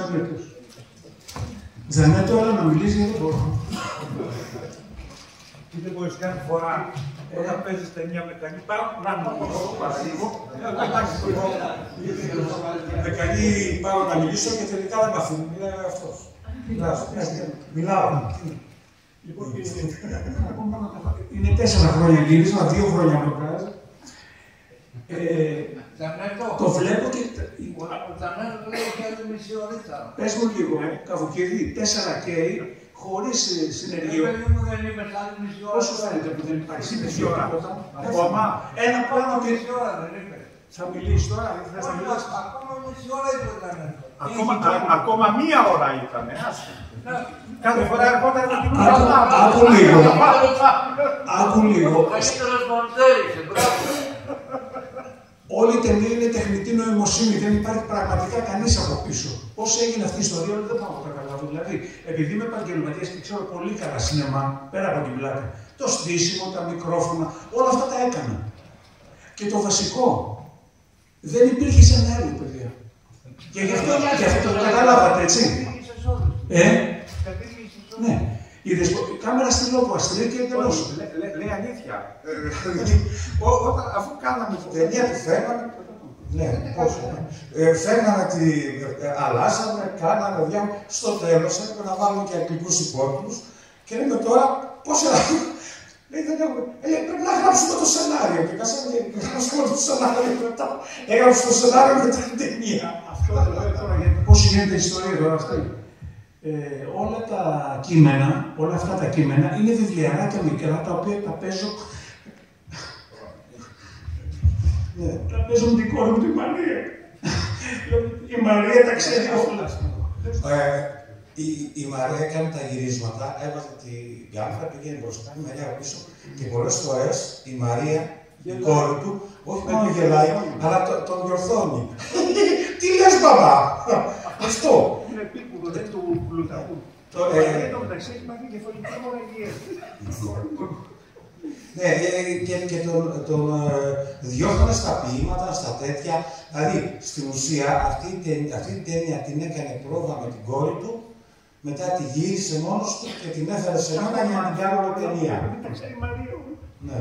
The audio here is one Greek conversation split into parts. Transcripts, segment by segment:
Τζανέτος. Τζανέτο, έλα να μιλήσει, γιατί δεν μπορώ. Τι δεν μπορείς κάθε φορά, όταν παίζεις ταινία με κανεί, πάω να μιλήσω, παραλίγο. Με κανεί πάω να μιλήσω και τελικά δεν μ' αφήνω, μιλάει αυτός. Μιλάω. Λοιπόν, είναι 4 χρόνια γύρισμα, 2 χρόνια μπλοκάζ. Το βλέπω και... Ο Τζανέτος λέει και άλλη μισή ωρίτσα. Πες μου λίγο, Καβουκίδη, 4K, χωρίς συνεργείο. Δεν είμαι άλλη μισή ώρα. Πόσο φαίνεται που δεν υπάρχει συνεργείο τίποτα. Ακόμα ένα πάνω και... Μισή ώρα δεν είπε. Θα μιλήσεις τώρα, δεν θες να μιλήσεις. Ακόμα μισή ώρα είπε ο Τζανέτος. Ακόμα 1 ώρα ήταν, κάθε φορά ερχόταν να την Άκου λίγο. Άκου λίγο. Καλύτερος μοντέρης, μπράβο. Όλη η ταινία είναι τεχνητή νοημοσύνη, δεν υπάρχει πραγματικά κανείς από πίσω. Πώς έγινε αυτή η ιστορία, δεν πάω να το καταλάβω. Δηλαδή, επειδή είμαι επαγγελματίας και ξέρω πολύ καλά σινεμά, πέρα από την πλάκα, το στήσιμο, τα μικρόφωνα, όλα αυτά τα έκανα. Και το βασικό, δεν υπήρχε σενάριο, παιδιά. Και γι' αυτό το καταλάβατε, έτσι. Ναι. Είδες, κάμερα στη Λόπου-Αστρή και τέλος. Λέει αλήθεια. Αφού κάναμε την ταινία, τη φέρναμε. Ναι, πόσο. Φέρναμε τη. Αλλάσαμε, κάναμε διάφορα. Στο τέλος έπρεπε να βάλουμε και αγγλικούς υπότιτλους. Και λέμε τώρα, πώς λέει, δεν έχουμε. Πρέπει να γράψουμε το σενάριο. Και κάσαμε και γράψουμε το σενάριο μετά. Έγραψε το σενάριο μετά την ταινία. Αυτό το λέω τώρα, γιατί πώς γίνεται η ιστορία τώρα αυτή. Όλα τα κείμενα, όλα αυτά τα κείμενα είναι βιβλιαράκια μικρά τα οποία τα παίζω. Τα παίζω με την κόρη μου τη Μαρία. Η Μαρία τα ξέρει όλα. Η Μαρία έκανε τα γυρίσματα, έβαζε την κάμερα, πήγαινε μπροστά, η Μαρία πίσω και πολλές φορές η Μαρία, η κόρη του, όχι μόνο γελάει, αλλά τον διορθώνει. Τι λες, μπαμπά! Αυτό. Είναι επίπεδο, δεν του πλουταγού. Το μεταξύ έχει μάθει κεφαλική μοναγία. Ναι, και τον διώχνανε στα ποίηματα, στα τέτοια. Δηλαδή, στην ουσία, αυτή την ταινία την έκανε πρόβα με την κόρη του, μετά τη γύρισε μόνος του και την έφερε σε μένα για να την κάνω ταινία. Τα ξέρει η Μαρία. Ναι.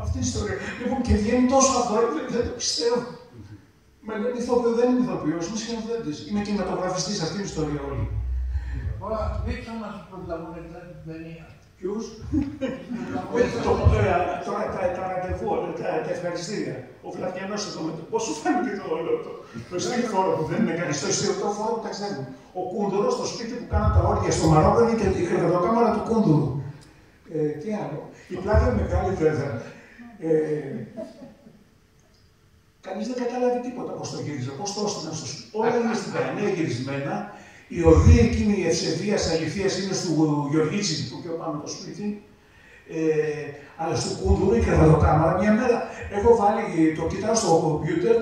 Αυτή η ιστορία. Λοιπόν, και βγαίνει τόσο αθώο, δεν το πιστεύω. Με λένε ηθοποιό, δεν είμαι ηθοποιός, είμαι σκηνοθέτης. Είμαι κινηματογραφιστής, αυτή είναι η ιστορία όλη. Τώρα, δείξα μας τους πρωταγωνιστές της ταινίας. Ποιους? Τώρα τα ραντεβού, τα ευχαριστήρια. Ο Φλαβιανός εδώ με το πώς σου φάνηκε το όλο το εστιατόριο που δεν είναι κανείς, το εστιατόριο που ταξιδεύουν. Ο Κούντουρος, στο σπίτι που κάναν τα όρια στο Μαρόκο, είναι και η κρεβατοκάμαρα του Κούντουρου. Τι άλλο. Η πλάκα είναι μεγάλη βέβαια. Κανείς δεν κατάλαβε τίποτα πώς το γύριζε, πώς το έστειλαν στο σπίτι. Όλα είναι στην Παναγία γυρισμένα. Η οδή εκείνη η ευσεβίας αληθείας είναι του Γεωργίτσι που και πάνω το σπίτι. Αλλά στο Κούντουρου η κρεβατοκάμαρα μια μέρα έχω βάλει, το κοιτάω στο κομπιούτερ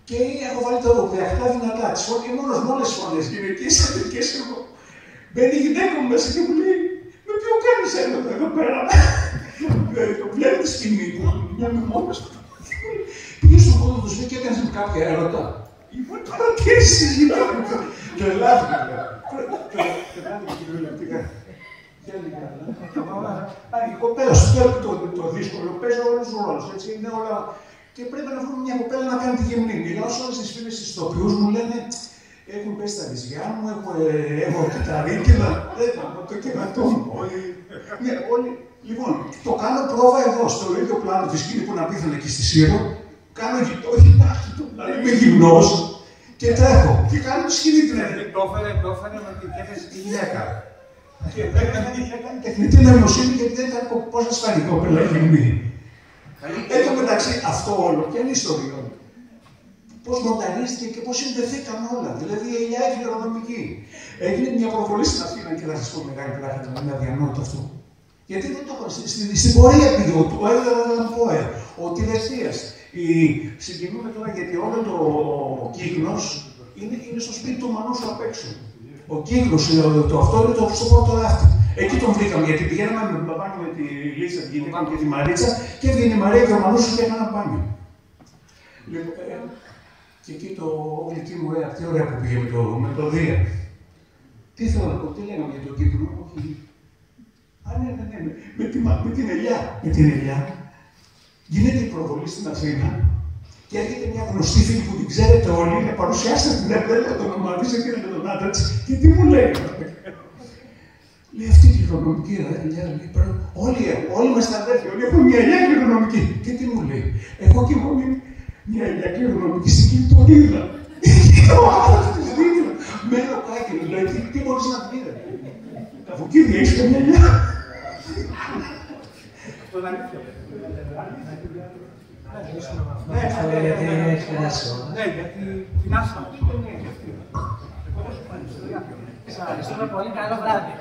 και έχω βάλει το διακτά δυνατά. Τις φωνές μόνος με όλες τις φωνές γυναικείες, αντρικές εγώ. Μπαίνει η γυναίκα μου μέσα και μου λέει με ποιο κάνεις έρωτα εδώ πέρα. Το βλέπει τη σκηνή που μια με μόνος του. Πήγε στον κόντο του σπίτι και έκανες με κάποια έρωτα. Λοιπόν, παρατήρηση της γυναίκας. Τρελάθηκα. Τρελάθηκα κυριολεκτικά. Η κοπέλα σου θέλει το δύσκολο, παίζει όλους τους ρόλους, έτσι είναι όλα. Και πρέπει να βρούμε μια κοπέλα να κάνει τη γυμνή. Μιλάω σε όλες τις φίλες της ηθοποιούς μου, λένε έχουν πέσει τα βυζιά μου, έχω κυταρίκυλα, το κερατό μου. Ναι, όλοι. Λοιπόν, το κάνω πρόβα εδώ, στο ίδιο πλάνο της σκηνή που να πήθανε εκεί στη Σύρο. Κάνω γυμνάστικο, δηλαδή είμαι γυμνός και τρέχω. Και κάνω τη σκηνή την έφερε. Το έφερε με την κέφεση τη γυναίκα. Και έκανε τεχνητή νοημοσύνη γιατί δεν ήταν πώς να σφάνει η κοπέλα γυμνή. Εν τω μεταξύ, αυτό όλο, ποια είναι η ιστορία. Πώς μονταρίστηκε και πώς συνδεθήκαμε όλα. Δηλαδή η ελιά έγινε αεροδρομική. Έγινε μια προβολή στην Αθήνα και θα σας πω μεγάλη πλάκα, είναι αδιανόητο αυτό. Γιατί δεν το έχω. Στην πορεία πήγε ο Έλληνα ο τηλεθείας. Συγκινούμε τώρα γιατί όλο το κύκνος είναι στο σπίτι του Μανούσου απ' έξω. Ο κύκλος, αυτό είναι στο πρώτο ράφτη. Εκεί τον βρήκαμε, γιατί πηγαίναμε με τον μπαμπάνι με τη Λίτσα, την γυναίκα και τη Μαρίτσα και έβγαινε η Μαρία και ο Μανούσος και έκαναν μπάνιο. Και εκεί το γλυκί μου, αυτή ωραία που πήγε με το Δία. Τι θέλω να πω, τι λέγαμε για τον Κύπρο, όχι. Α, ναι, με την ελιά. Με την ελιά γίνεται η προβολή στην Αθήνα και έρχεται μια γνωστή φίλη που την ξέρετε όλοι να παρουσιάσετε την Ελιά, το όνομα της, εκείνα και τον άντρα της, και τι μου λέει. Λέει αυτή τη κληρονομική ελιά, όλοι είμαστε αδέρφοι, όλοι έχουμε μια ελιά κληρονομική. Και τι μου λέει, εγώ και εγώ μια ελιά κληρονομική στην Κλειτορίδα. Ο άλλος της δίνει, με ένα κάκελο, λέει, τι μπορείς να πει, Καβουκίδη, έχεις καμιά ελιά. Αυτό είναι αλήθεια. Ναι, γιατί έχει περάσει όλα. Ναι, γιατί την άφησα. Σας ευχαριστούμε πολύ. Καλό βράδυ.